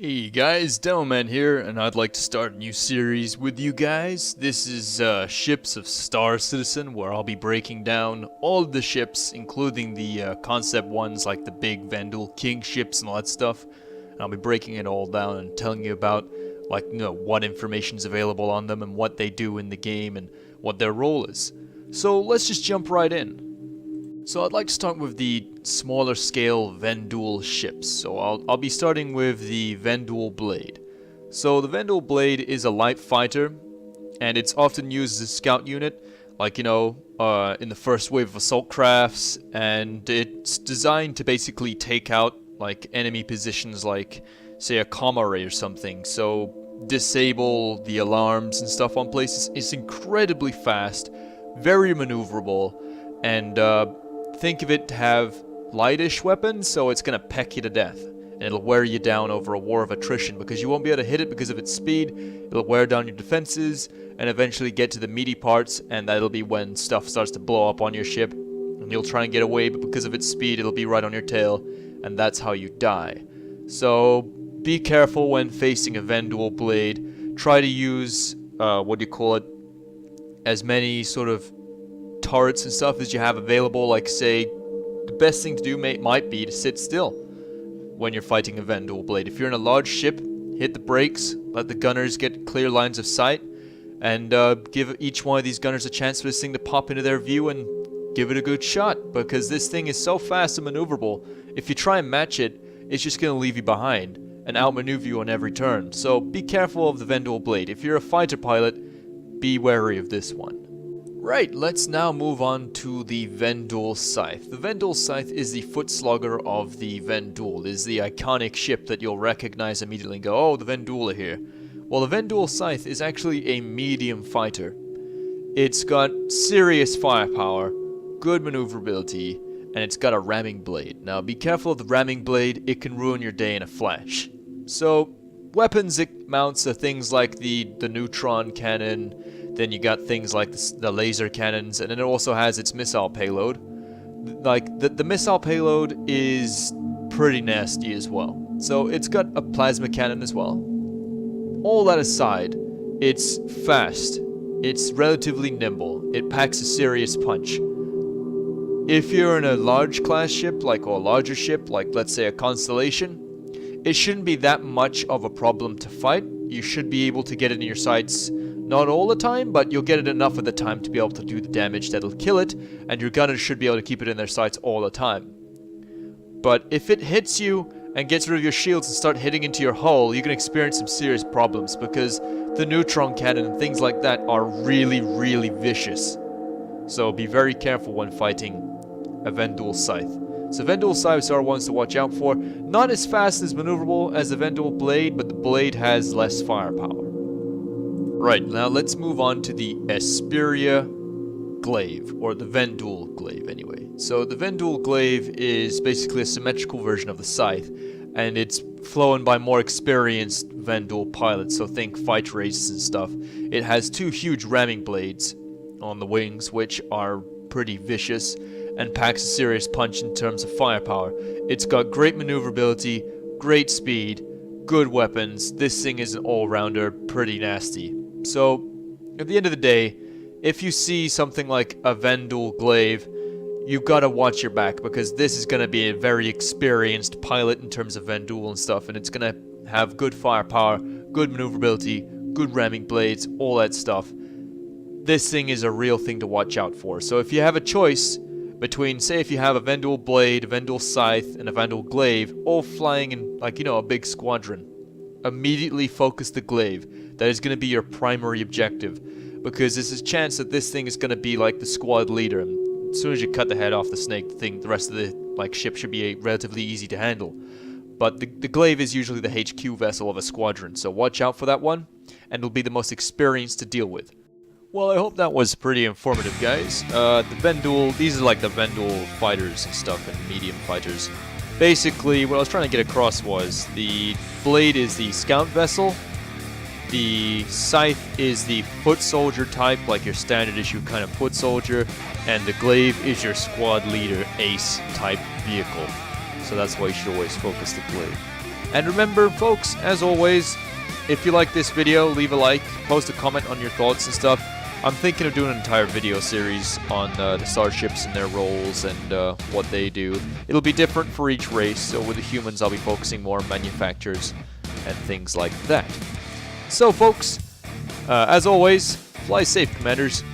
Hey guys, Demoman here, and I'd like to start a new series with you guys. This is Ships of Star Citizen, where I'll be breaking down all of the ships, including the concept ones like the big Vanduul King ships and all that stuff. And I'll be breaking it all down and telling you about, like, what information's available on them and what they do in the game and what their role is. So let's just jump right in. So I'd like to start with the smaller scale Vanduul ships. So I'll be starting with the Vanduul Blade. So the Vanduul Blade is a light fighter, and it's often used as a scout unit, like, in the first wave of assault crafts, and it's designed to basically take out, like, enemy positions like, say, a comma ray or something. So disable the alarms and stuff on places. It's incredibly fast, very maneuverable, and think of it to have lightish weapons, so it's going to peck you to death. And it'll wear you down over a war of attrition because you won't be able to hit it because of its speed. It'll wear down your defenses and eventually get to the meaty parts, and that'll be when stuff starts to blow up on your ship. And you'll try and get away, but because of its speed, it'll be right on your tail, and that's how you die. So be careful when facing a Vanduul Blade. Try to use, as many sort of turrets and stuff as you have available. Like, say, the best thing to do might be to sit still when you're fighting a Vanduul Blade. If you're in a large ship, hit the brakes, let the gunners get clear lines of sight, and give each one of these gunners a chance for this thing to pop into their view and give it a good shot, because this thing is so fast and maneuverable. If you try and match it, it's just going to leave you behind and outmaneuver you on every turn. So be careful of the Vanduul Blade. If you're a fighter pilot, be wary of this one. Right, let's now move on to the Vanduul Scythe. The Vanduul Scythe is the foot slugger of the Vanduul. It is the iconic ship that you'll recognize immediately and go, oh, the Vanduul are here. Well, the Vanduul Scythe is actually a medium fighter. It's got serious firepower, good maneuverability, and it's got a ramming blade. Now, be careful of the ramming blade, it can ruin your day in a flash. So, weapons it mounts are things like the neutron cannon. Then you got things like the laser cannons, and then it also has its missile payload. Like, the missile payload is pretty nasty as well. So it's got a plasma cannon as well. All that aside, it's fast. It's relatively nimble. It packs a serious punch. If you're in a large class ship, or a larger ship, like let's say a Constellation, it shouldn't be that much of a problem to fight. You should be able to get it in your sights. Not all the time, but you'll get it enough of the time to be able to do the damage that'll kill it, and your gunners should be able to keep it in their sights all the time. But if it hits you and gets rid of your shields and start hitting into your hull, you can experience some serious problems, because the neutron cannon and things like that are really, really vicious. So be very careful when fighting a Vanduul Scythe. So Vanduul Scythes are ones to watch out for. Not as fast as maneuverable as the Vanduul Blade, but the Blade has less firepower. Right, now let's move on to the Esperia Glaive, or the Vanduul Glaive anyway. So the Vanduul Glaive is basically a symmetrical version of the Scythe, and it's flown by more experienced Vanduul pilots, so think fight races and stuff. It has two huge ramming blades on the wings, which are pretty vicious, and packs a serious punch in terms of firepower. It's got great maneuverability, great speed, good weapons. This thing is an all-rounder, pretty nasty. So, at the end of the day, if you see something like a Vanduul Glaive, you've got to watch your back, because this is going to be a very experienced pilot in terms of Vanduul and stuff, and it's going to have good firepower, good maneuverability, good ramming blades, all that stuff. This thing is a real thing to watch out for. So if you have a choice between, say, if you have a Vanduul Blade, a Vanduul Scythe, and a Vanduul Glaive, all flying in, a big squadron, immediately focus the Glaive. That is going to be your primary objective, because there's a chance that this thing is going to be like the squad leader, and as soon as you cut the head off the snake, the rest of the ship should be relatively easy to handle. But the Glaive is usually the HQ vessel of a squadron, so watch out for that one, and it'll be the most experienced to deal with. Well, I hope that was pretty informative, guys. The Vanduul, these are like the Vanduul fighters and stuff, and medium fighters. Basically, what I was trying to get across was the Blade is the scout vessel, the Scythe is the foot soldier type, like your standard issue kind of foot soldier, and the Glaive is your squad leader ace type vehicle. So that's why you should always focus the Glaive. And remember, folks, as always, if you like this video, leave a like, post a comment on your thoughts and stuff. I'm thinking of doing an entire video series on the starships and their roles and what they do. It'll be different for each race, so with the humans I'll be focusing more on manufacturers and things like that. So folks, as always, fly safe, Commanders.